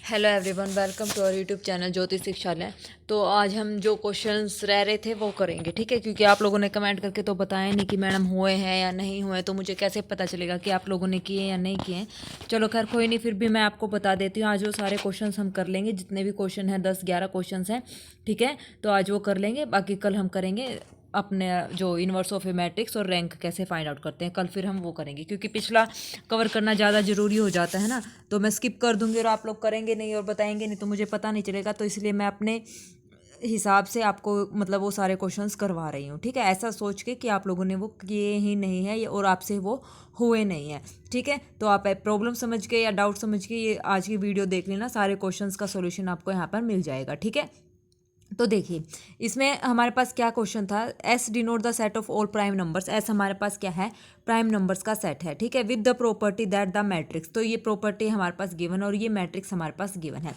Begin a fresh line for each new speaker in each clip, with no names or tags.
Hello everyone, welcome to our YouTube channel Jyoti Shikshalaya. तो आज हम जो क्वेश्चंस रह रहे थे वो करेंगे, ठीक है। क्योंकि आप लोगों ने कमेंट करके तो बताया नहीं कि मैडम हुए हैं या नहीं हुए, तो मुझे कैसे पता चलेगा कि आप लोगों ने किए या नहीं किए। चलो खैर कोई नहीं, फिर भी मैं आपको बता देती हूँ। आज वो सारे क्वेश्चन हम कर लेंगे, जितने भी क्वेश्चन हैं 10-11 क्वेश्चन हैं, ठीक है। तो आज वो कर लेंगे, बाकी कल हम करेंगे अपने जो इनवर्स ऑफ ए मैट्रिक्स और रैंक कैसे फाइंड आउट करते हैं। कल फिर हम वो करेंगे, क्योंकि पिछला कवर करना ज़्यादा ज़रूरी हो जाता है ना। तो मैं स्किप कर दूंगी और आप लोग करेंगे नहीं और बताएंगे नहीं, तो मुझे पता नहीं चलेगा। तो इसलिए मैं अपने हिसाब से आपको मतलब वो सारे क्वेश्चंस करवा रही हूँ, ठीक है। ऐसा सोच के कि आप लोगों ने वो किए ही नहीं है और आपसे वो हुए नहीं है, ठीक है। तो आप प्रॉब्लम समझ के या डाउट समझ के ये आज की वीडियो देख लेना, सारे क्वेश्चंस का सॉल्यूशन आपको यहाँ पर मिल जाएगा, ठीक है। तो देखिए, इसमें हमारे पास क्या क्वेश्चन था। S denote the set of all prime numbers. S हमारे पास क्या है, प्राइम नंबर्स का सेट है, ठीक है, with the property that the matrix. तो ये प्रॉपर्टी हमारे पास गिवन और ये मैट्रिक्स हमारे पास गिवन है।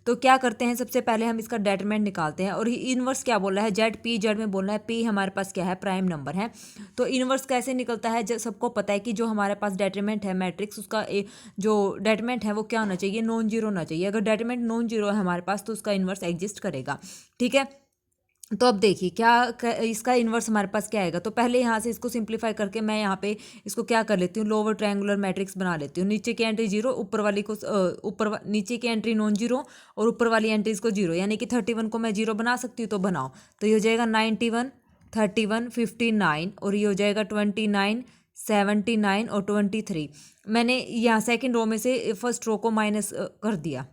तो क्या करते हैं, सबसे पहले हम इसका डेटरमिनेंट निकालते हैं। और इनवर्स क्या बोल रहा है, जेड पी जेड में बोल रहा है पी हमारे पास क्या है, प्राइम नंबर है। तो इनवर्स कैसे निकलता है, जब सबको पता है कि जो हमारे पास डेटरमिनेंट है मैट्रिक्स, उसका जो डेटरमिनेंट है वो क्या होना चाहिए, नॉन जीरो होना चाहिए। अगर डेटरमिनेंट नॉन जीरो है हमारे पास तो उसका इनवर्स एग्जिस्ट करेगा, ठीक है। तो अब देखिए क्या इसका इन्वर्स हमारे पास क्या आएगा। तो पहले यहाँ से इसको सिंप्लीफाई करके मैं यहाँ पे इसको क्या कर लेती हूँ, लोअर ट्रायंगुलर मैट्रिक्स बना लेती हूँ। नीचे की एंट्री जीरो, ऊपर वाली को नीचे की एंट्री नॉन जीरो और ऊपर वाली एंट्रीज को जीरो, यानी कि 31 को मैं जीरो बना सकती हूँ। तो बनाओ, तो ये हो जाएगा 91, 31, 59 और ये हो जाएगा 29, 79 और 23। मैंने यहाँ सेकेंड रो में से फर्स्ट रो को माइनस कर दिया,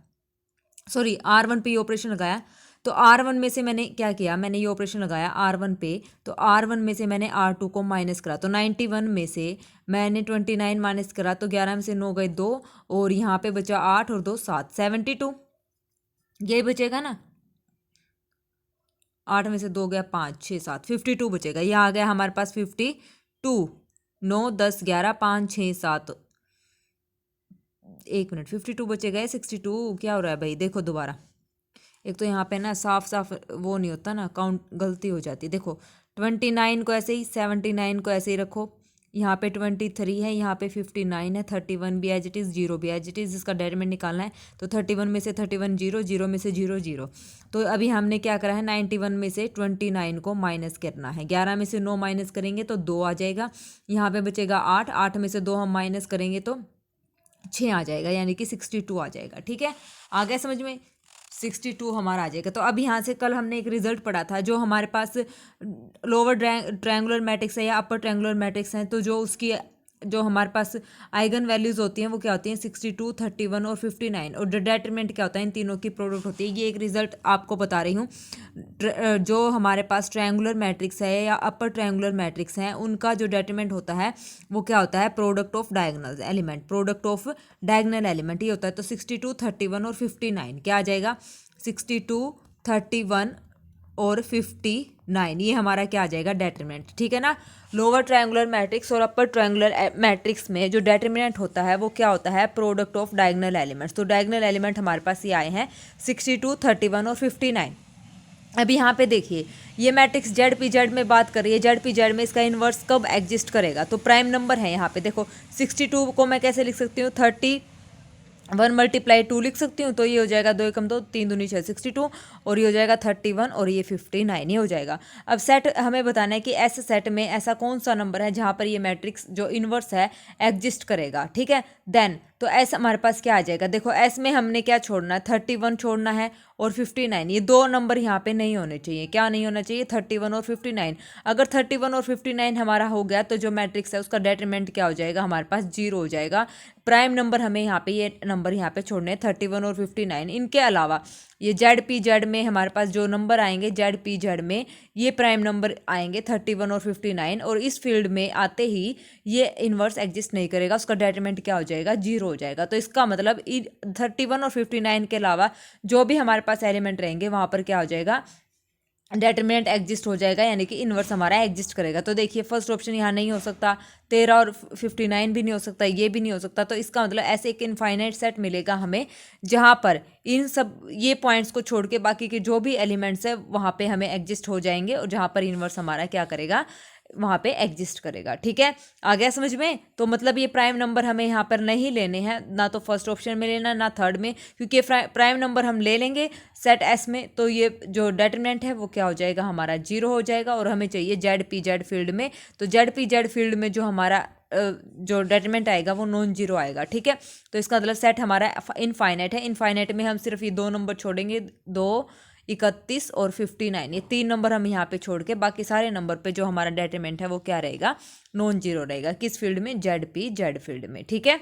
सॉरी R1 पे ये ऑपरेशन लगाया। तो R1 में से मैंने क्या किया, मैंने ये ऑपरेशन लगाया R1 पे। तो R1 में से मैंने R2 को माइनस करा, तो 91 में से मैंने 29 माइनस करा, तो 11 में से 9 गए 2 और यहाँ पे बचा 8 और 2 7, 72 यही बचेगा ना। 8 में से 2 गया 5, 6, 7, 52 बचेगा। ये आ गया हमारे पास 52। 9, 10, 11, 5, 6, 7, 1 मिनट, 52 बचेगा या 62 क्या हो रहा है भाई, देखो दोबारा। एक तो यहाँ पे ना साफ साफ वो नहीं होता ना, काउंट गलती हो जाती है। देखो 29 को ऐसे ही, 79 को ऐसे ही रखो, यहाँ पे 23 है, यहाँ पे 59 है, 31 भी एज इट इज़, जीरो भी एज इट इज़। इसका डेटरमिनेंट निकालना है। तो 31 में से 31 जीरो, जीरो में से जीरो जीरो। तो अभी हमने क्या करा है, 91 में से 29 को माइनस करना है। 11 में से 9 माइनस करेंगे तो 2 आ जाएगा। यहाँ पे बचेगा 8, 8 में से 2 हम माइनस करेंगे तो 6 आ जाएगा, यानी कि 62 आ जाएगा, ठीक है। आ गया समझ में, 62 हमारा आ जाएगा। तो अब यहाँ से कल हमने एक रिजल्ट पढ़ा था, जो हमारे पास लोअर ट्रायंगुलर मैट्रिक्स है या अपर ट्रायंगुलर मैट्रिक्स है, तो जो उसकी जो हमारे पास आइगन वैल्यूज होती हैं वो क्या होती हैं, 62, 31 और 59। और डिटरमिनेंट क्या होता है, इन तीनों की प्रोडक्ट होती है। ये एक रिजल्ट आपको बता रही हूँ। जो हमारे पास ट्रायंगुलर मैट्रिक्स है या अपर ट्रायंगुलर मैट्रिक्स है, उनका जो डिटरमिनेंट होता है वो क्या होता है, product of diagonal element. Product of diagonal element ये होता है। तो 62, 31 और 59 क्या आ जाएगा, 62, 31 और 59, ये हमारा क्या आ जाएगा, डेटरमिनेंट, ठीक है ना। लोअर ट्रायंगुलर मैट्रिक्स और अपर ट्रायंगुलर मैट्रिक्स में जो डेटरमिनेंट होता है वो क्या होता है, प्रोडक्ट ऑफ डायगोनल एलिमेंट्स। तो डायगोनल एलिमेंट हमारे पास ये आए हैं 62, 31 और 59। अब यहाँ पे देखिए, ये मैट्रिक्स जेड पी जेड में बात कर रही है। जेड पी जेड में इसका इन्वर्स कब एग्जिस्ट करेगा, तो प्राइम नंबर है यहाँ पे। देखो 62 को मैं कैसे लिख सकती हूँ, 31 मल्टीप्लाई 2 लिख सकती हूँ। तो ये हो जाएगा 2 एकम 2, 3 दूनी 6, 62 और ये हो जाएगा 31 और ये 59, ये हो जाएगा। अब सेट हमें बताना है कि ऐसे सेट में ऐसा कौन सा नंबर है जहाँ पर ये मैट्रिक्स जो इन्वर्स है एग्जिस्ट करेगा, ठीक है। देन तो एस हमारे पास क्या आ जाएगा, देखो एस में हमने क्या छोड़ना है, 31 छोड़ना है और 59। ये दो नंबर यहाँ पे नहीं होने चाहिए। क्या नहीं होना चाहिए, 31 और 59। अगर 31 और 59 हमारा हो गया तो जो मैट्रिक्स है उसका डेटरमिनेंट क्या हो जाएगा, हमारे पास जीरो हो जाएगा। प्राइम नंबर हमें यहाँ पे ये नंबर यहाँ पे छोड़ने हैं, 31 और 59। इनके अलावा ये जेड पी जेड में हमारे पास जो नंबर आएंगे, जेड पी जेड में ये प्राइम नंबर आएंगे 31 और 59। और इस फील्ड में आते ही ये इन्वर्स एग्जिस्ट नहीं करेगा, उसका डेटरमिनेंट क्या हो जाएगा, जीरो हो जाएगा। तो इसका मतलब 31 और 59 के अलावा जो भी हमारे पास एलिमेंट रहेंगे वहाँ पर क्या हो जाएगा, डेटरमिनेंट एग्जिस्ट हो जाएगा, यानी कि इन्वर्स हमारा एग्जिस्ट करेगा। तो देखिए फर्स्ट ऑप्शन यहाँ नहीं हो सकता, 13 और 59 भी नहीं हो सकता, ये भी नहीं हो सकता। तो इसका मतलब ऐसे एक इनफाइनाइट सेट मिलेगा हमें, जहाँ पर इन सब ये पॉइंट्स को छोड़ के बाकी के जो भी एलिमेंट्स है वहाँ पे हमें एग्जिस्ट हो जाएंगे और जहाँ पर इन्वर्स हमारा क्या करेगा, वहाँ पे एग्जिस्ट करेगा। ठीक है, आ गया समझ में? तो मतलब ये प्राइम नंबर हमें यहाँ पर नहीं लेने हैं, ना तो फर्स्ट ऑप्शन में लेना ना थर्ड में, क्योंकि प्राइम नंबर हम ले लेंगे सेट एस में तो ये जो डिटरमिनेंट है वो क्या हो जाएगा, हमारा 0 हो जाएगा। और हमें चाहिए जेड पी जेड फील्ड में, तो जेड पी जेड फील्ड में जो हमारा जो डिटरमिनेंट आएगा वो नॉन जीरो आएगा। ठीक है, तो इसका मतलब सेट हमारा इनफाइनाइट है। इनफाइनाइट में हम सिर्फ ये 2 नंबर छोड़ेंगे, 2, 31 और 59, ये 3 नंबर हम यहाँ पे छोड़ के बाकी सारे नंबर पे जो हमारा डिटरमिनेंट है वो क्या रहेगा, नॉन जीरो रहेगा। किस फील्ड में, जेड पी जेड फील्ड में। ठीक है,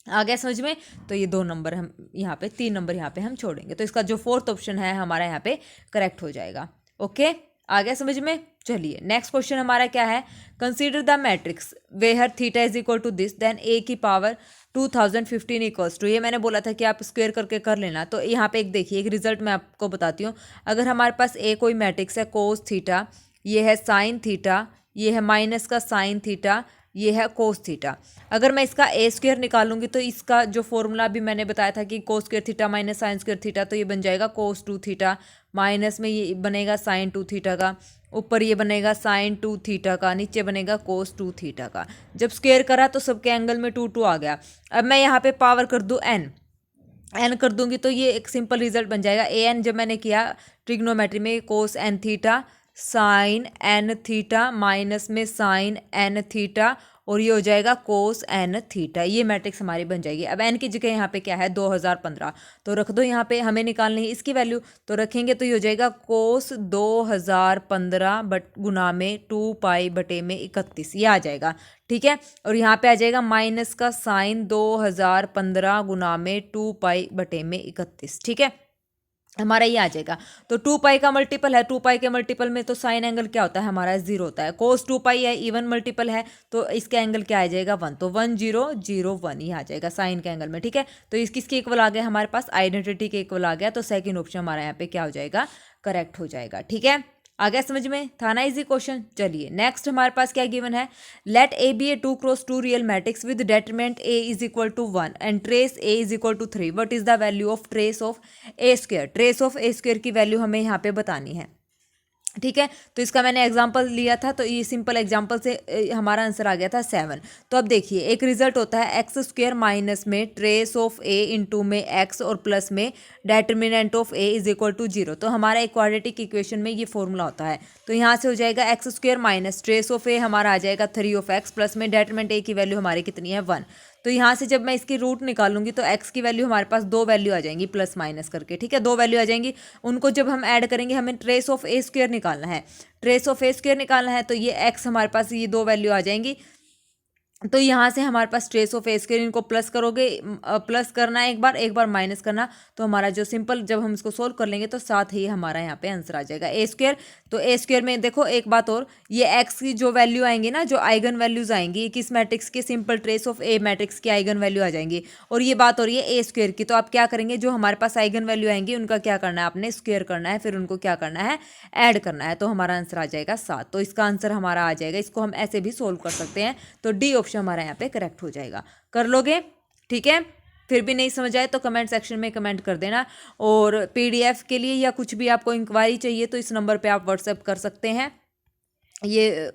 आ गया समझ में? तो ये 2 नंबर हम यहाँ पे, 3 नंबर यहाँ पे हम छोड़ेंगे, तो इसका जो फोर्थ ऑप्शन है हमारा यहाँ पे करेक्ट हो जाएगा। ओके, आ गया समझ में? चलिए नेक्स्ट क्वेश्चन हमारा क्या है, consider the matrix where theta is equal to this then A की पावर 2015 इक्वल्स टू, ये मैंने बोला था कि आप स्क्वायर करके कर लेना। तो यहाँ पे एक देखिए, एक रिजल्ट मैं आपको बताती हूँ। अगर हमारे पास ए कोई मैट्रिक्स है कोस थीटा, ये है साइन थीटा, ये है माइनस का साइन थीटा, ये है कोस थीटा। अगर मैं इसका ए स्क्वायर निकालूंगी तो इसका जो फॉर्मूला भी मैंने बताया था कि cos square theta minus sine square theta, तो ये बन जाएगा कोस 2 थीटा, माइनस में ये बनेगा साइन 2 थीटा का, ऊपर ये बनेगा साइन 2 थीटा का, नीचे बनेगा कोस 2 थीटा का। जब स्क्वायर करा तो सबके एंगल में 2 2 आ गया। अब मैं यहाँ पे पावर कर दूँ एन कर दूंगी तो ये एक सिंपल रिजल्ट बन जाएगा। ए एन जब मैंने किया ट्रिग्नोमेट्री में, cos N theta sine N theta minus में साइन एन थीटा, और ये हो जाएगा कोस एन थीटा। ये मैट्रिक्स हमारी बन जाएगी। अब एन की जगह यहाँ पे क्या है, 2015, तो रख दो यहाँ पे। हमें निकालनी है इसकी वैल्यू, तो रखेंगे तो ये हो जाएगा कोस 2015 बट गुना में 2 पाई बटे में 31, ये आ जाएगा। ठीक है, और यहाँ पे आ जाएगा माइनस का साइन 2015 गुना में 2 पाई बटे में 31। ठीक है, हमारा ये आ जाएगा। तो 2 पाई का मल्टीपल है, 2 पाई के मल्टीपल में तो साइन एंगल क्या होता है हमारा, 0 होता है। कोस 2 पाई है, इवन मल्टीपल है, तो इसका एंगल क्या आ जाएगा, 1, तो 1 0 0 1 ये आ जाएगा साइन के एंगल में। ठीक है, तो किसके इक्वल आ गया हमारे पास, आइडेंटिटी के इक्वल आ गया, तो सेकंड ऑप्शन हमारा यहाँ पे क्या हो जाएगा, करेक्ट हो जाएगा। ठीक है, आ गया समझ में? था ना इजी क्वेश्चन। चलिए नेक्स्ट हमारे पास क्या गिवन है, let A be a 2x2 real matrix with determinant A is equal to 1 and trace A is equal to 3, what is the value of trace of A square. Trace of A square की वैल्यू हमें यहाँ पे बतानी है। ठीक है, तो इसका मैंने एग्जांपल लिया था, तो ये सिंपल एग्जांपल से हमारा आंसर आ गया था 7। तो अब देखिए एक रिजल्ट होता है एक्स स्क्वायर माइनस में ट्रेस ऑफ ए इंटू में एक्स और प्लस में determinant of A is equal to 0। तो हमारा एक क्वाड्रेटिक इक्वेशन में ये फॉर्मूला होता है। तो यहाँ से हो जाएगा X square minus trace of A हमारा आ जाएगा 3 ऑफ एक्स, प्लस में डेटर्मिनेंट ए की वैल्यू हमारी कितनी है, 1। तो यहाँ से जब मैं इसकी रूट निकालूंगी तो x की वैल्यू हमारे पास 2 वैल्यू आ जाएंगी प्लस माइनस करके। ठीक है, 2 वैल्यू आ जाएंगी, उनको जब हम ऐड करेंगे हमें ट्रेस ऑफ ए स्क्वायर निकालना है। ट्रेस ऑफ ए स्क्वायर निकालना है तो ये x हमारे पास ये 2 वैल्यू आ जाएंगी। तो यहाँ से हमारे पास ट्रेस ऑफ ए स्क्वायर, इनको प्लस करोगे, प्लस करना है एक बार माइनस करना, तो हमारा जो सिंपल जब हम इसको सोल्व कर लेंगे तो साथ ही हमारा यहाँ पे आंसर आ जाएगा ए स्क्वायर। तो ए स्क्वायर में देखो एक बात और, ये एक्स की जो वैल्यू आएंगी ना, जो आइगन वैल्यूज आएंगी किस मैट्रिक्स के, simple trace of A matrix की आइगन वैल्यू आ जाएंगी। और ये बात हो रही है ए स्क्वायर की, तो आप क्या करेंगे, जो हमारे पास आइगन वैल्यू आएंगी उनका क्या करना है, आपने स्क्वायर करना है, फिर उनको क्या करना है, ऐड करना है। तो हमारा आंसर आ जाएगा 7। तो इसका आंसर हमारा आ जाएगा, इसको हम ऐसे भी सोल्व कर सकते हैं। तो डी ऑप्शन हमारा यहाँ पे करेक्ट हो जाएगा। कर लोगे? ठीक है, फिर भी नहीं समझ आए तो कमेंट सेक्शन में कमेंट कर देना। और पीडीएफ के लिए या कुछ भी आपको इंक्वायरी चाहिए तो इस नंबर पे आप व्हाट्सएप कर सकते हैं। ये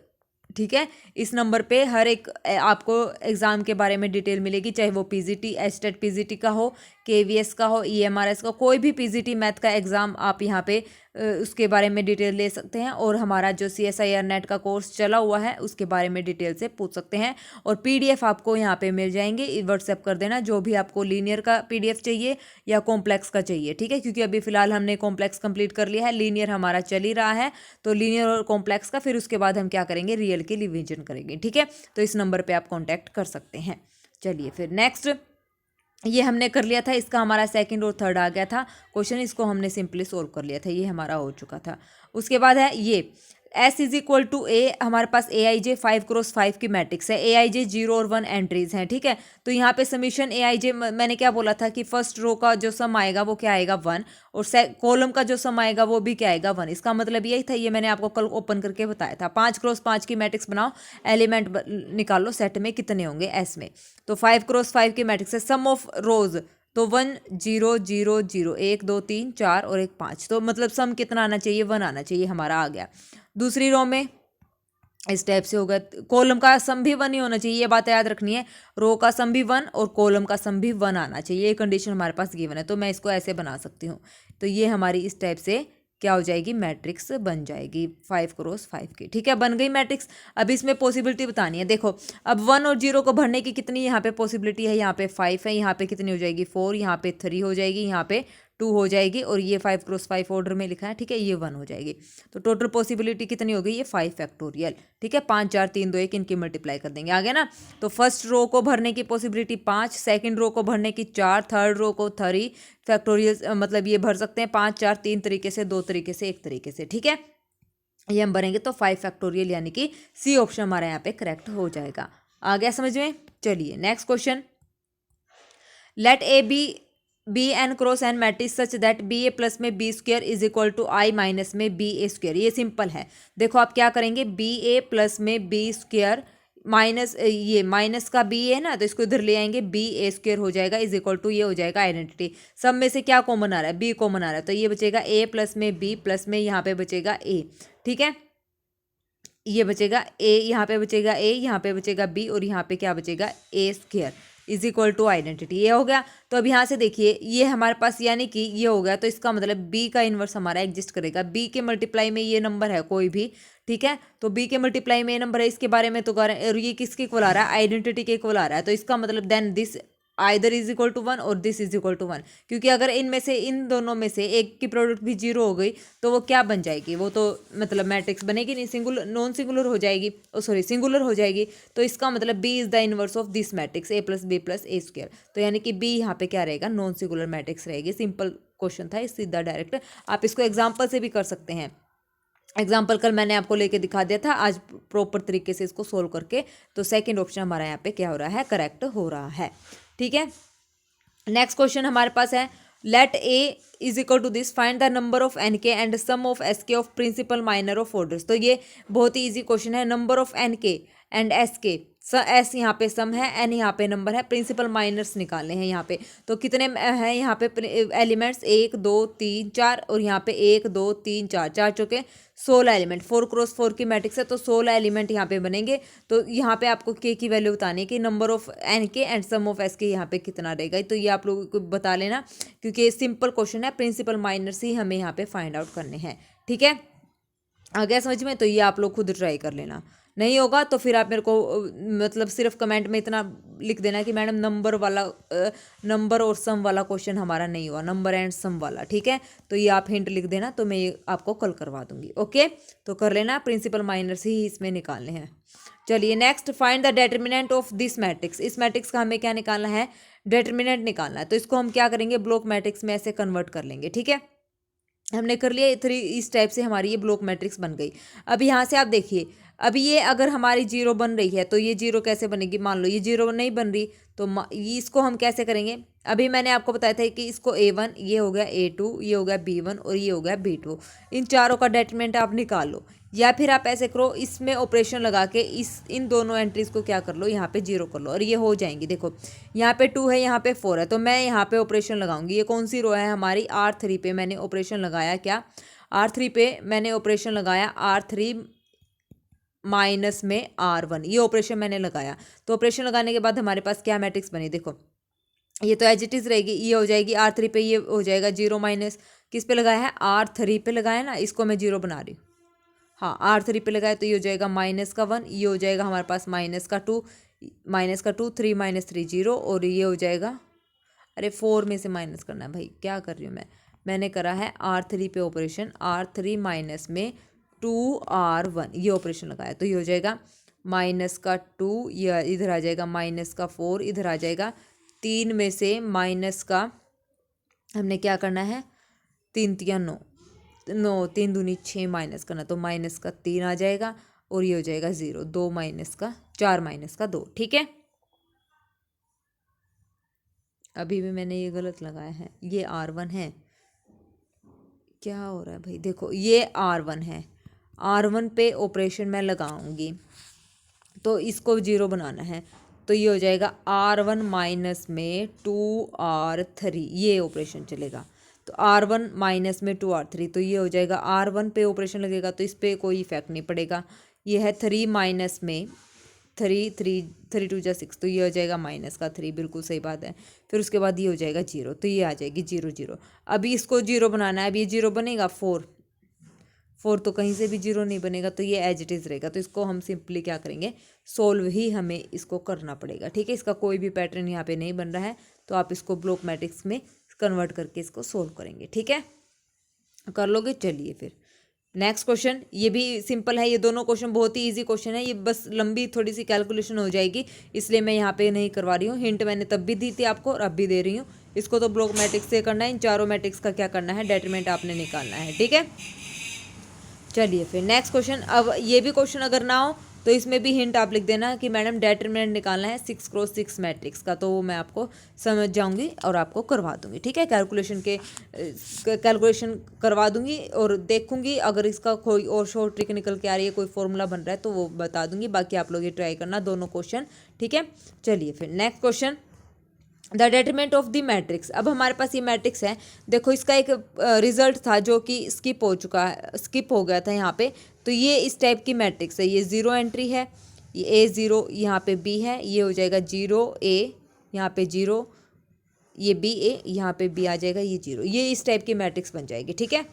ठीक है, इस नंबर पे हर एक आपको एग्ज़ाम के बारे में डिटेल मिलेगी, चाहे वो पीजीटी, एचटेट पीजीटी का हो, केवीएस का हो, ईएमआरएस का, कोई भी पीजीटी मैथ का एग्ज़ाम आप यहाँ पे उसके बारे में डिटेल ले सकते हैं। और हमारा जो CSIR नेट का कोर्स चला हुआ है उसके बारे में डिटेल से पूछ सकते हैं। और पीडीएफ आपको यहाँ पे मिल जाएंगे, व्हाट्सएप कर देना जो भी आपको लीनियर का पीडीएफ चाहिए या कॉम्प्लेक्स का चाहिए। ठीक है, क्योंकि अभी फिलहाल हमने कॉम्प्लेक्स कंप्लीट कर लिया है, लीनियर हमारा चल ही रहा है। तो लीनियर और कॉम्प्लेक्स का फिर उसके बाद हम क्या करेंगे, रियल की रिवीजन करेंगे। ठीक है, तो इस नंबर पर आप कॉन्टैक्ट कर सकते हैं। चलिए फिर नेक्स्ट, ये हमने कर लिया था, इसका हमारा सेकंड और थर्ड आ गया था क्वेश्चन, इसको हमने सिंपली सोल्व कर लिया था, ये हमारा हो चुका था। उसके बाद है ये S इज इक्वल टू ए, हमारे पास AIJ 5x5 की मैट्रिक्स है। AIJ 0 और 1 एंट्रीज हैं। ठीक है, तो यहाँ पे समीशन AIJ मैंने क्या बोला था कि फर्स्ट रो का जो सम आएगा वो क्या आएगा, 1, और कॉलम का जो सम आएगा वो भी क्या आएगा, 1। इसका मतलब यही था, ये मैंने आपको कल ओपन करके बताया था। 5x5 की मैट्रिक्स बनाओ, एलिमेंट निकालो सेट में कितने होंगे S में। तो 5x5 की मैट्रिक्स है, सम ऑफ रोज तो 1 0 0 0 1 2 3 4 और 1 5, तो मतलब सम कितना आना चाहिए, 1 आना चाहिए, हमारा आ गया। दूसरी रो में इस टाइप से होगा। कॉलम का सम भी 1 ही होना चाहिए, ये बात याद रखनी है। रो का सम भी 1 और कॉलम का सम भी 1 आना चाहिए, ये कंडीशन हमारे पास गिवन है। तो मैं इसको ऐसे बना सकती हूँ। तो ये हमारी इस टाइप से क्या हो जाएगी, मैट्रिक्स बन जाएगी 5 क्रॉस 5 की। ठीक है, बन गई मैट्रिक्स। अब इसमें पॉसिबिलिटी बतानी है। देखो अब 1 और 0 को भरने की कितनी यहाँ पे पॉसिबिलिटी है, यहाँ पे 5 है, यहाँ पे कितनी हो जाएगी 4, यहाँ पे 3 हो जाएगी, यहाँ पे 2 हो जाएगी, और ये 5 क्रॉस 5 ऑर्डर में लिखा है। ठीक है, ये 1 हो जाएगी। तो टोटल पॉसिबिलिटी कितनी हो गई, ये 5 फैक्टोरियल। ठीक है, 5 4 3 2 1 इनकी मल्टीप्लाई कर देंगे, आ गया ना। तो फर्स्ट रो को भरने की पॉसिबिलिटी 5, सेकंड रो को भरने की 4, थर्ड रो को 3 फैक्टोरियल, मतलब ये भर सकते हैं 5 4 3 तरीके से, 2 तरीके से, 1 तरीके से। ठीक है, ये हम भरेंगे तो 5 फैक्टोरियल, यानी कि सी ऑप्शन हमारा यहाँ पे करेक्ट हो जाएगा। आ गया समझ में। चलिए next question. Let A be N cross N matrix such that B A plus में B square is equal to I minus में बी ए स्क्वायर। ये सिंपल है। देखो आप क्या करेंगे, बी ए प्लस में बी स्क्वायर माइनस, ये माइनस का बी है ना, तो इसको इधर ले आएंगे, बी ए स्क्वायर हो जाएगा इज इक्वल टू, ये हो जाएगा आइडेंटिटी। सब में से क्या कॉमन आ रहा है, बी कॉमन आ रहा है, तो ये बचेगा ए प्लस में बी प्लस में यहाँ पे बचेगा ए। ठीक है, ये बचेगा ए, यहाँ पे बचेगा ए, यहाँ पे बचेगा बी, और यहाँ पे क्या बचेगा A square is equal to identity. ये हो गया। तो अब यहाँ से देखिए ये हमारे पास, यानी कि ये हो गया, तो इसका मतलब बी का इन्वर्स हमारा एग्जिस्ट करेगा। बी के मल्टीप्लाई में ये नंबर है कोई भी, ठीक है, तो बी के मल्टीप्लाई में ये नंबर है, इसके बारे में तो और ये किसके इक्वल आ रहा है, आइडेंटिटी के इक्वल आ रहा है। तो इसका मतलब then this either is equal to 1 और दिस इज इक्वल टू 1, क्योंकि अगर इनमें से, इन दोनों में से एक की प्रोडक्ट भी 0 हो गई तो वो क्या बन जाएगी, वो तो मतलब मैट्रिक्स बनेगी नहीं, सिंगुलर नॉन सिंगुलर हो जाएगी, सॉरी सिंगुलर हो जाएगी। तो इसका मतलब B is the inverse of this matrix A plus B plus A square. तो यानी कि बी यहाँ पे क्या रहेगा, नॉन सिंगुलर मैट्रिक्स रहेगी। सिंपल क्वेश्चन था, सीधा डायरेक्ट। आप इसको एग्जाम्पल से भी कर सकते हैं। एग्जाम्पल कल मैंने आपको लेके दिखा दिया था, आज प्रॉपर तरीके से इसको सोल्व करके। तो सेकंड ऑप्शन हमारा यहाँ पे क्या हो रहा है, करेक्ट हो रहा है। ठीक है, नेक्स्ट क्वेश्चन हमारे पास है, let A is equal to this, find the number of N K and sum of S K of principal minor of orders. तो ये बहुत ही इजी क्वेश्चन है। Number of N K and S K, S यहाँ पे सम है, N यहाँ पे नंबर है, प्रिंसिपल माइनर्स निकालने हैं यहाँ पे। तो कितने हैं यहाँ पे एलिमेंट्स, 1 2 3 4, और यहाँ पे 1 2 3 4, 4 चौके 16 एलिमेंट, 4 क्रॉस 4 की मैट्रिक्स है, तो 16 एलिमेंट यहाँ पे बनेंगे। तो यहाँ पे आपको के की वैल्यू बतानी है कि number of N K and sum of S के यहाँ पे कितना रहेगा। तो ये आप लोगों को बता लेना, क्योंकि ये सिंपल क्वेश्चन है, प्रिंसिपल माइनर्स ही हमें यहाँ पे फाइंड आउट करने हैं। ठीक है, आ गया समझ में। तो ये आप लोग खुद ट्राई कर लेना, नहीं होगा तो फिर आप मेरे को मतलब सिर्फ कमेंट में इतना लिख देना कि मैडम नंबर वाला, नंबर और सम वाला क्वेश्चन हमारा नहीं हुआ, नंबर एंड सम वाला। ठीक है, तो ये आप हिंट लिख देना, तो मैं ये आपको कल करवा दूंगी। ओके, तो कर लेना, प्रिंसिपल माइनर्स ही इसमें निकालने हैं। चलिए next, find the determinant of this matrix. इस मैट्रिक्स का हमें क्या निकालना है, डेटर्मिनेंट निकालना है। तो इसको हम क्या करेंगे, ब्लॉक मैट्रिक्स में ऐसे कन्वर्ट कर लेंगे। ठीक है, हमने कर लिया 3, इस टाइप से हमारी ये ब्लॉक मैट्रिक्स बन गई। अब यहाँ से आप देखिए, अभी ये अगर हमारी 0 बन रही है तो ये 0 कैसे बनेगी, मान लो ये 0 नहीं बन रही, तो इसको हम कैसे करेंगे। अभी मैंने आपको बताया था कि इसको A1, ये हो गया A2, ये हो गया B1 और ये हो गया B2, इन चारों का डेटर्मिनेंट आप निकाल लो। या फिर आप ऐसे करो, इसमें ऑपरेशन लगा के इन दोनों एंट्रीज को क्या कर लो, यहाँ पे 0 कर लो, और ये हो जाएंगी। देखो यहाँ पे 2 है, यहाँ पे 4 है, तो मैं यहाँ पे ऑपरेशन लगाऊंगी। ये कौन सी रो है हमारी, R3 पे मैंने ऑपरेशन लगाया, क्या R3 पे मैंने ऑपरेशन लगाया, R3 माइनस में R1, ये ऑपरेशन मैंने लगाया। तो ऑपरेशन लगाने के बाद हमारे पास क्या मैट्रिक्स बनी, देखो ये तो एज इट इज रहेगी, ये हो जाएगी R3 पे, ये हो जाएगा 0 माइनस किस पे लगाया है, R3 पे लगाया ना, इसको मैं 0 बना रही हूँ। हाँ, R3 पे लगाया, तो ये हो जाएगा -1, ये हो जाएगा हमारे पास -2, -2, 3 - 3 0, और ये हो जाएगा, अरे 4 में से माइनस करना है भाई, क्या कर रही हूँ मैंने करा है R3 पे ऑपरेशन, R3 माइनस में 2R1, ये ऑपरेशन लगाया, तो ये हो जाएगा -2, ये इधर आ जाएगा -4, इधर आ जाएगा 3 में से माइनस का, हमने क्या करना है, 3 3 9, 3 दूनी 6 माइनस करना, तो -3 आ जाएगा, और ये हो जाएगा 0, 2 -4 -2। ठीक है, अभी भी मैंने ये गलत लगाया है, ये R1 है, क्या हो रहा है भाई, देखो ये R1 है, R1 पे ऑपरेशन मैं लगाऊंगी, तो इसको 0 बनाना है, तो ये हो जाएगा R1 माइनस में 2R3, ये ऑपरेशन चलेगा। तो R1 माइनस में 2R3, तो ये हो जाएगा R1 पे ऑपरेशन लगेगा, तो इस पर कोई इफेक्ट नहीं पड़ेगा, ये है 3 माइनस में 3 2 6, तो ये हो जाएगा माइनस का 3, बिल्कुल सही बात है। फिर उसके बाद ये हो जाएगा 0, तो ये आ जाएगी 0 0। अभी इसको 0 बनाना है, अब ये 0 बनेगा 4 तो कहीं से भी 0 नहीं बनेगा, तो ये एज इट इज़ रहेगा। तो इसको हम सिंपली क्या करेंगे, सोल्व ही हमें इसको करना पड़ेगा, ठीक है। इसका कोई भी पैटर्न यहाँ पे नहीं बन रहा है, तो आप इसको ब्लॉक मैट्रिक्स में कन्वर्ट करके इसको सोल्व करेंगे, ठीक है। कर लोगे, चलिए फिर नेक्स्ट क्वेश्चन। ये भी सिंपल है, ये दोनों क्वेश्चन बहुत ही इजी क्वेश्चन है। ये बस लंबी थोड़ी सी कैलकुलेशन हो जाएगी, इसलिए मैं यहाँ पे नहीं करवा रही हूँ। हिंट मैंने तब भी दी थी आपको और अब भी दे रही हूँ। इसको तो ब्लॉक मैट्रिक्स से करना है, इन चारों मैट्रिक्स का क्या करना है, डेटरमिनेंट आपने निकालना है, ठीक है। चलिए फिर नेक्स्ट क्वेश्चन। अब ये भी क्वेश्चन अगर ना हो तो इसमें भी हिंट आप लिख देना कि मैडम डेटरमिनेंट निकालना है 6x6 मैट्रिक्स का, तो वो मैं आपको समझ जाऊंगी और आपको करवा दूंगी, ठीक है। कैलकुलेशन करवा दूंगी और देखूंगी, अगर इसका कोई और शॉर्ट ट्रिक निकल के आ रही है, कोई फॉर्मूला बन रहा है तो वो बता दूंगी। बाकी आप लोग ये ट्राई करना दोनों क्वेश्चन, ठीक है। चलिए फिर next question, the determinant of the matrix. अब हमारे पास ये मैट्रिक्स है, देखो इसका एक रिजल्ट था जो कि स्किप हो गया था यहाँ पे। तो ये इस टाइप की मैट्रिक्स है, ये 0 एंट्री है, ये A0, यहाँ पे B है, ये हो जाएगा 0A, यहाँ पे 0, ये BA, यहाँ पे B आ जाएगा, ये 0। ये इस टाइप की मैट्रिक्स बन जाएगी, ठीक है।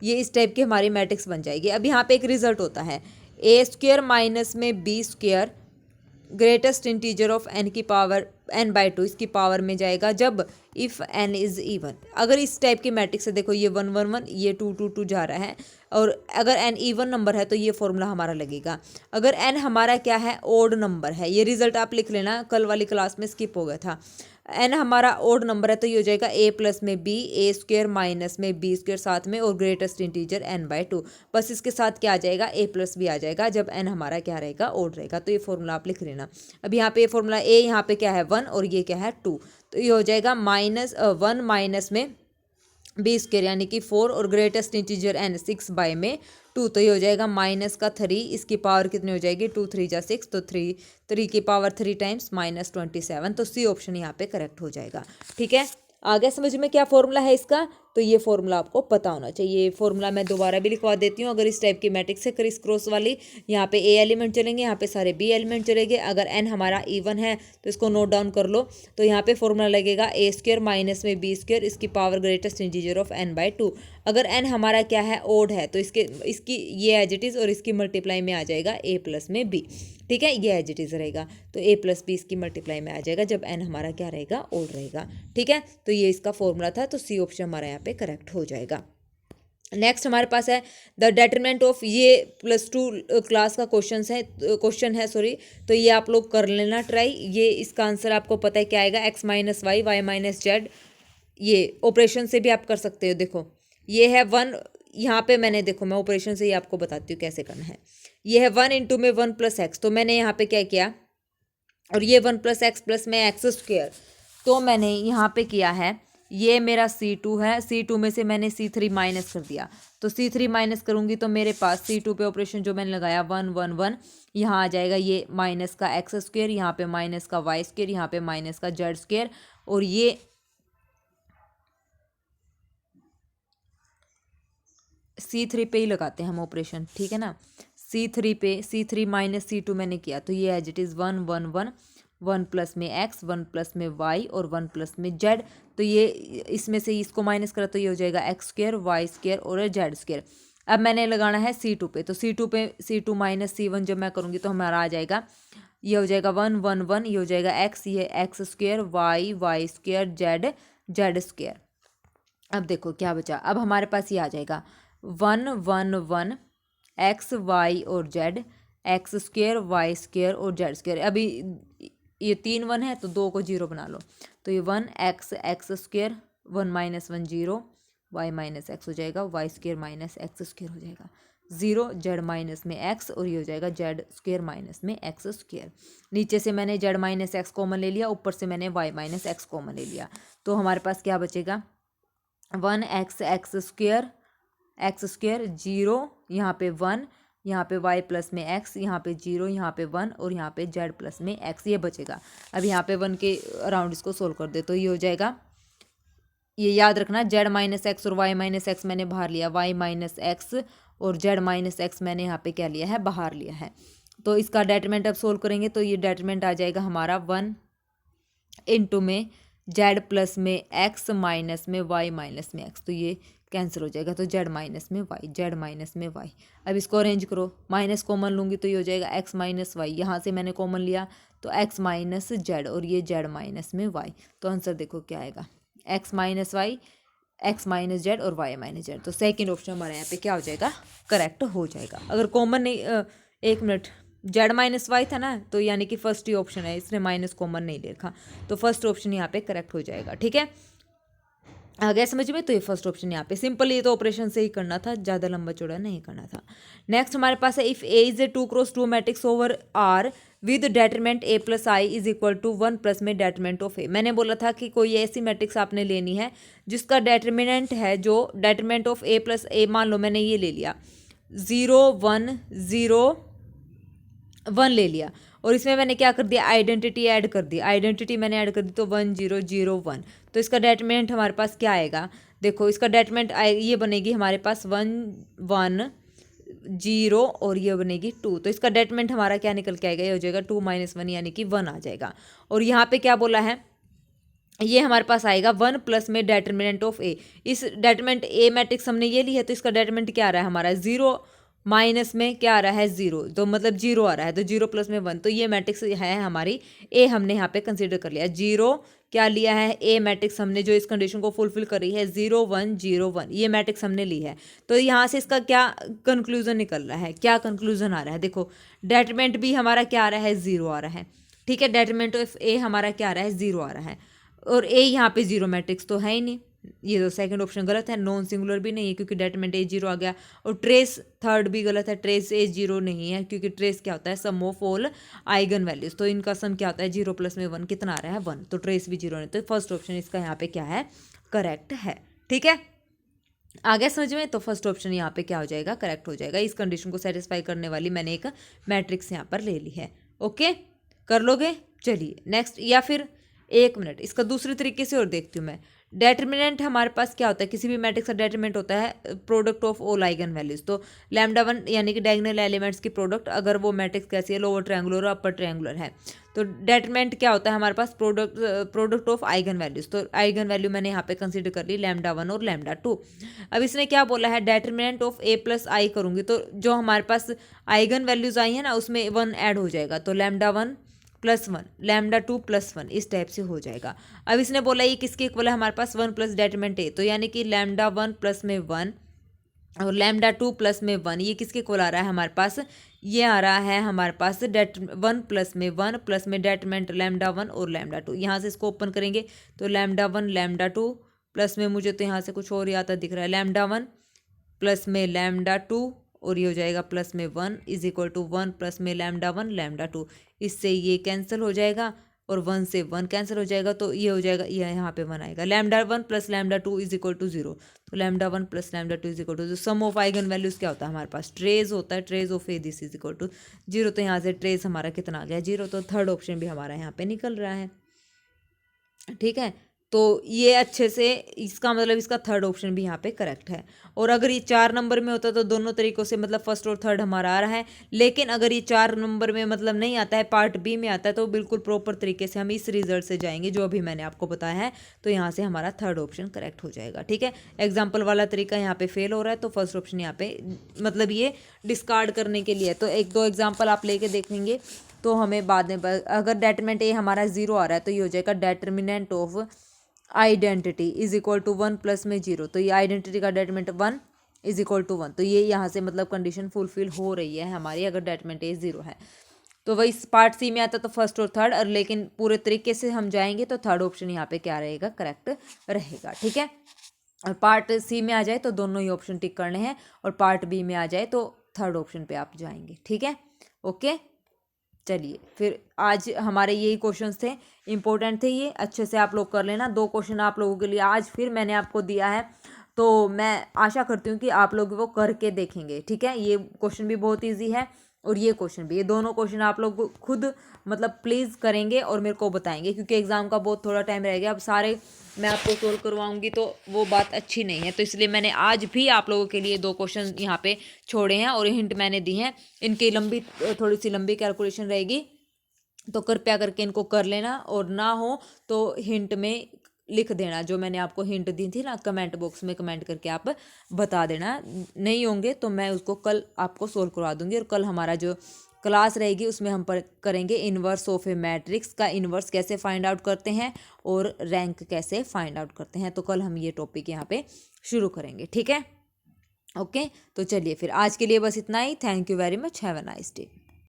ये इस टाइप की हमारी मैट्रिक्स बन जाएगी। अब यहाँ पे एक रिजल्ट होता है A² माइनस में B² greatest integer of n की पावर n/2, इसकी पावर में जाएगा जब इफ़ n इज़ इवन। अगर इस टाइप की मैट्रिक्स है, देखो ये 1 1 1, ये 2 2 2 जा रहा है, और अगर n इवन नंबर है तो ये फॉर्मूला हमारा लगेगा। अगर n हमारा क्या है, ओड नंबर है, ये रिजल्ट आप लिख लेना, कल वाली क्लास में स्किप हो गया था। n हमारा ओड नंबर है तो ये हो जाएगा a प्लस में b, A² माइनस में B² साथ में, और ग्रेटेस्ट इंटीजर n/2। बस इसके साथ क्या आ जाएगा, a प्लस b आ जाएगा जब n हमारा क्या रहेगा, ओड रहेगा। तो ये फॉर्मूला आप लिख लेना। अब यहाँ पे फॉर्मूला a, यहाँ पे क्या है 1 और ये क्या है 2, तो ये हो जाएगा -1 माइनस में B² यानी कि 4, और ग्रेटेस्ट इंटीजर n 6 में 2, तो ये हो जाएगा माइनस का 3, इसकी पावर कितनी हो जाएगी 2 3 जा 6, तो 3 की पावर 3 टाइम्स -27, तो सी ऑप्शन यहाँ पे करेक्ट हो जाएगा, ठीक है। आ गया समझ में क्या फॉर्मूला है इसका, तो ये फॉर्मूला आपको पता होना चाहिए। ये फॉर्मूला मैं दोबारा भी लिखवा देती हूँ। अगर इस टाइप की मैट्रिक्स है क्रिस क्रॉस वाली, यहाँ पे A एलिमेंट चलेंगे, यहाँ पे सारे B एलिमेंट चलेंगे। अगर n हमारा इवन है तो इसको नोट डाउन कर लो। तो यहाँ पे फॉर्मूला लगेगा A² माइनस में B², इसकी power greatest integer of n/2। अगर n हमारा क्या है, ओड है, तो इसकी ये एज इट इज़ और इसकी मल्टीप्लाई में आ जाएगा a प्लस में b, ठीक है। ये एज इट इज़ रहेगा, तो a प्लस b इसकी मल्टीप्लाई में आ जाएगा जब n हमारा क्या रहेगा, ओड रहेगा, ठीक है। तो ये इसका फॉर्मूला था, तो सी ऑप्शन हमारा यहाँ पे करेक्ट हो जाएगा। नेक्स्ट हमारे पास है द डेटरमिनेंट ऑफ, ये +2 क्लास का क्वेश्चन है सॉरी। तो ये आप लोग कर लेना ट्राई। ये इसका आंसर आपको पता है क्या आएगा, x minus y, y minus z. ये ऑपरेशन से भी आप कर सकते हो। देखो ये है 1, यहाँ पे मैंने, देखो मैं ऑपरेशन से ही आपको बताती हूँ कैसे करना है। ये है 1 इंटू में 1 + x, तो मैंने यहाँ पे क्या किया, और ये 1 + x प्लस में x², तो मैंने यहाँ पे किया है, ये मेरा C2 है, C2 में से मैंने C3 माइनस कर दिया। तो C3 माइनस करूँगी तो मेरे पास C2 पे ऑपरेशन जो मैंने लगाया 1 1 1, यहाँ आ जाएगा ये माइनस का x², यहाँ पे माइनस का y², यहाँ पे माइनस का z², और ये C3 पे ही लगाते हैं हम ऑपरेशन, ठीक है ना। C3 पे C3 माइनस C2 मैंने किया, तो ये एज इट इज़ 1 1 1, 1 प्लस में x, 1 प्लस में y और 1 प्लस में z। तो ये इसमें से इसको माइनस करा तो ये हो जाएगा x² y² और z²। अब मैंने लगाना है C2 पे, तो C2 पे C2 माइनस C1 जब मैं करूँगी तो हमारा आ जाएगा, ये हो जाएगा 1 1 1, ये हो जाएगा x, ये x² y y², z z²। अब देखो क्या बचा, अब हमारे पास ये आ जाएगा 1 1 1 x y और z, x² y² और z²। अभी ये 3 1 है तो 2 को 0 बना लो, तो ये 1 x x², 1 - 1 0, y - x हो जाएगा, y² - x² हो जाएगा 0, z माइनस में x, और ये हो जाएगा z² माइनस में x²। नीचे से मैंने z - x कॉमन ले लिया, ऊपर से मैंने y - x कॉमन ले लिया, तो हमारे पास क्या बचेगा 1 x x² 0, यहाँ पे 1, यहाँ पे y प्लस में x, यहाँ पे 0, यहाँ पे 1 और यहाँ पे z प्लस में x, ये बचेगा। अब यहाँ पे 1 के अराउंड इसको सोल्व कर दे तो ये हो जाएगा, ये याद रखना z - x और y - x मैंने बाहर लिया, y - x और जेड माइनस एक्स मैंने यहाँ पे क्या लिया है, बाहर लिया है। तो इसका डेटरमिनेंट अब सोल्व करेंगे तो ये डेटरमिनेंट आ जाएगा हमारा 1 इंटू में जेड प्लस में एक्स माइनस में वाई माइनस में एक्स, तो ये कैंसिल हो जाएगा। तो जेड माइनस में वाई, जेड माइनस में वाई। अब इसको अरेंज करो, माइनस कॉमन लूँगी तो ये हो जाएगा एक्स माइनस वाई, यहाँ से मैंने कॉमन लिया तो एक्स माइनस जेड और ये जेड माइनस में वाई। तो आंसर देखो क्या आएगा, x minus y, x minus z और वाई माइनस जेड। तो सेकेंड ऑप्शन हमारे यहाँ पे क्या हो जाएगा, करेक्ट हो जाएगा। अगर कॉमन नहीं, एक मिनट, जेड माइनस वाई था ना, तो यानी कि फर्स्ट ही ऑप्शन है, इसने माइनस कॉमन नहीं ले रखा, तो फर्स्ट ऑप्शन यहाँ पे करेक्ट हो जाएगा। ठीक है, आ गया समझ में। तो ये फर्स्ट ऑप्शन यहाँ पे सिंपल, ये तो ऑपरेशन से ही करना था, ज़्यादा लंबा चौड़ा नहीं करना था। नेक्स्ट हमारे पास है if A is a 2x2 matrix over R with determinant A plus I is equal to 1 plus में डेटरमेंट ऑफ ए। मैंने बोला था कि कोई ऐसी मैट्रिक्स आपने लेनी है जिसका डेटरमिनेंट है, जो डेटरमेंट ऑफ ए प्लस ए, मान लो मैंने ये ले लिया 0 1 0 1 ले लिया, और इसमें मैंने क्या कर दिया, आइडेंटिटी ऐड कर दी, आइडेंटिटी मैंने ऐड कर दी तो 1 0 0 1। तो इसका डेटरमिनेंट हमारे पास क्या आएगा, देखो इसका डेटरमिनेंट ये बनेगी हमारे पास 1 1 0 और ये बनेगी 2। तो इसका डेटरमिनेंट हमारा क्या निकल के आएगा, ये हो जाएगा 2 - 1 यानी कि 1 आ जाएगा। और यहाँ पे क्या बोला है, ये हमारे पास आएगा 1 प्लस में डेटरमिनेंट ऑफ ए। इस डेटरमिनेंट ए मैट्रिक्स हमने ये ली है, तो इसका डेटरमिनेंट क्या आ रहा है हमारा, 0 माइनस में क्या आ रहा है, 0, तो मतलब 0 आ रहा है, तो 0 प्लस में 1। तो ये मैट्रिक्स है हमारी ए, हमने यहाँ पे कंसीडर कर लिया। 0 क्या लिया है, ए मैट्रिक्स हमने जो इस कंडीशन को फुलफिल कर रही है, 0 1 0 1, ये मैट्रिक्स हमने ली है। तो यहाँ से इसका क्या कंक्लूजन निकल रहा है, क्या कंक्लूजन आ रहा है, देखो डेटरमिनेंट भी हमारा क्या आ रहा है, 0 आ रहा है। ठीक है, डेटरमिनेंट ऑफ ए हमारा क्या आ रहा है, 0 आ रहा है, और ए यहाँ पे 0 मैट्रिक्स तो है ही नहीं, ये तो सेकंड ऑप्शन गलत है। नॉन सिंगुलर भी नहीं है क्योंकि डेटरमिनेंट ए 0 आ गया, और ट्रेस थर्ड भी गलत है, ट्रेस ए 0 नहीं है क्योंकि ट्रेस क्या होता है, सम ऑफ ऑल आइगन वैल्यूज, तो इनका सम क्या होता है, 0 प्लस में 1 कितना आ रहा है, 1, तो ट्रेस भी 0 नहीं। तो फर्स्ट ऑप्शन इसका यहाँ पे क्या है, करेक्ट है। ठीक है, आ गया समझ में। तो फर्स्ट ऑप्शन यहाँ पे क्या हो जाएगा, करेक्ट हो जाएगा। इस कंडीशन को सेटिस्फाई करने वाली मैंने एक मैट्रिक्स यहाँ पर ले ली है। ओके, कर लोगे। चलिए नेक्स्ट, या फिर एक मिनट, इसका दूसरे तरीके से और देखती हूँ मैं। डेटरमिनेंट हमारे पास क्या होता है, किसी भी मैट्रिक्स का डेटरमिनेंट होता है product of all eigen values. तो लैम्डा 1 यानी कि डायगोनल एलिमेंट्स की प्रोडक्ट, अगर वो मैट्रिक्स कैसी है, लोअर ट्रायंगुलर और अपर ट्रायंगुलर है, तो डेटरमिनेंट क्या होता है हमारे पास, प्रोडक्ट ऑफ आइगन वैल्यूज। तो आइगन वैल्यू मैंने यहाँ पे कंसीडर कर ली लैम्डा 1 और लैम्डा 2। अब इसने क्या बोला है, डेटरमिनेंट ऑफ ए प्लस आई करूँगी तो जो हमारे पास आइगन वैल्यूज आई है ना, उसमें 1 ऐड हो जाएगा, तो लैम्डा 1 प्लस 1 लैम्डा 2 प्लस 1 इस टाइप से हो जाएगा। अब इसने बोला ये किसके इक्वल है हमारे पास, 1 प्लस डेटरमिनेंट ए, तो यानी कि लैम्डा 1 प्लस में 1 और लैम्डा 2 प्लस में 1, ये किसके इक्वल आ रहा है हमारे पास, ये आ रहा है हमारे पास 1 प्लस में 1 प्लस में डेटरमिनेंट लैम्डा 1 और लैम्डा 2। यहाँ से इसको ओपन करेंगे तो लैम्डा 1 लैम्डा 2 प्लस में, मुझे तो यहाँ से कुछ और ही आता दिख रहा है, लैम्डा 1 प्लस में लैम्डा 2 और ये हो जाएगा प्लस में 1 इज इक्वल टू 1 प्लस में लैम्डा 1 लैम्डा 2। इससे ये कैंसिल हो जाएगा और 1 से 1 कैंसिल हो जाएगा, तो ये हो जाएगा, ये यहाँ पे 1 आएगा। Lambda 1 plus lambda 2 is equal to 0, तो lambda 1 plus lambda 2 is equal to sum of eigen values क्या होता है हमारे पास, ट्रेस होता है, trace of A this is equal to 0। तो यहाँ से ट्रेस हमारा कितना आ गया, 0। तो थर्ड ऑप्शन भी हमारा यहाँ पे निकल रहा है। ठीक है, तो ये अच्छे से, इसका मतलब इसका थर्ड ऑप्शन भी यहाँ पे करेक्ट है। और अगर ये 4 नंबर में होता तो दोनों तरीकों से मतलब फर्स्ट और थर्ड हमारा आ रहा है, लेकिन अगर ये 4 नंबर में मतलब नहीं आता है, पार्ट बी में आता है, तो बिल्कुल प्रॉपर तरीके से हम इस रिजल्ट से जाएंगे जो अभी मैंने आपको बताया है। तो यहाँ से हमारा थर्ड ऑप्शन करेक्ट हो जाएगा। ठीक है, एग्जाम्पल वाला तरीका यहाँ पे फेल हो रहा है, तो फर्स्ट ऑप्शन यहाँ पे मतलब ये डिस्कार्ड करने के लिए। तो 1-2 एग्जाम्पल आप लेके देखेंगे तो हमें बाद में, अगर डेटरमिनेंट ए हमारा 0 आ रहा है तो ये हो जाएगा determinant of identity is equal to 1 plus में 0, तो ये आइडेंटिटी का डेटरमिनेंट 1 इज इक्वल टू 1, तो ये यहाँ से मतलब कंडीशन फुलफिल हो रही है हमारी, अगर डेटरमिनेंट ए 0 है। तो वही पार्ट सी में आता तो फर्स्ट और थर्ड, और लेकिन पूरे तरीके से हम जाएंगे तो थर्ड ऑप्शन यहाँ पे क्या रहेगा, करेक्ट रहेगा। ठीक है, और पार्ट सी में आ जाए तो दोनों ही ऑप्शन टिक करने हैं, और पार्ट बी में आ जाए तो थर्ड ऑप्शन पे आप जाएंगे। ठीक है, ओके। चलिए फिर आज हमारे यही क्वेश्चंस थे, इंपॉर्टेंट थे ये, अच्छे से आप लोग कर लेना। 2 क्वेश्चन आप लोगों के लिए आज फिर मैंने आपको दिया है, तो मैं आशा करती हूँ कि आप लोग वो करके देखेंगे। ठीक है, ये क्वेश्चन भी बहुत इजी है और ये क्वेश्चन भी, ये दोनों क्वेश्चन आप लोग खुद मतलब प्लीज़ करेंगे और मेरे को बताएंगे, क्योंकि एग्ज़ाम का बहुत थोड़ा टाइम रह गया। अब सारे मैं आपको सोल्व करवाऊंगी तो वो बात अच्छी नहीं है। तो इसलिए मैंने आज भी आप लोगों के लिए 2 क्वेश्चन यहाँ पे छोड़े हैं और हिंट मैंने दी हैं। इनकी थोड़ी सी लंबी कैलकुलेशन रहेगी, तो कृपया करके इनको कर लेना, और ना हो तो हिंट में लिख देना जो मैंने आपको हिंट दी थी ना, कमेंट बॉक्स में कमेंट करके आप बता देना। नहीं होंगे तो मैं उसको कल आपको सोल्व करवा दूंगी। और कल हमारा जो क्लास रहेगी उसमें हम पर करेंगे इन्वर्स ऑफ ए मैट्रिक्स का इन्वर्स कैसे फाइंड आउट करते हैं और रैंक कैसे फाइंड आउट करते हैं। तो कल हम ये टॉपिक यहाँ पे शुरू करेंगे, ठीक है। ओके, तो चलिए फिर आज के लिए बस इतना ही। Thank you very much, have a nice day.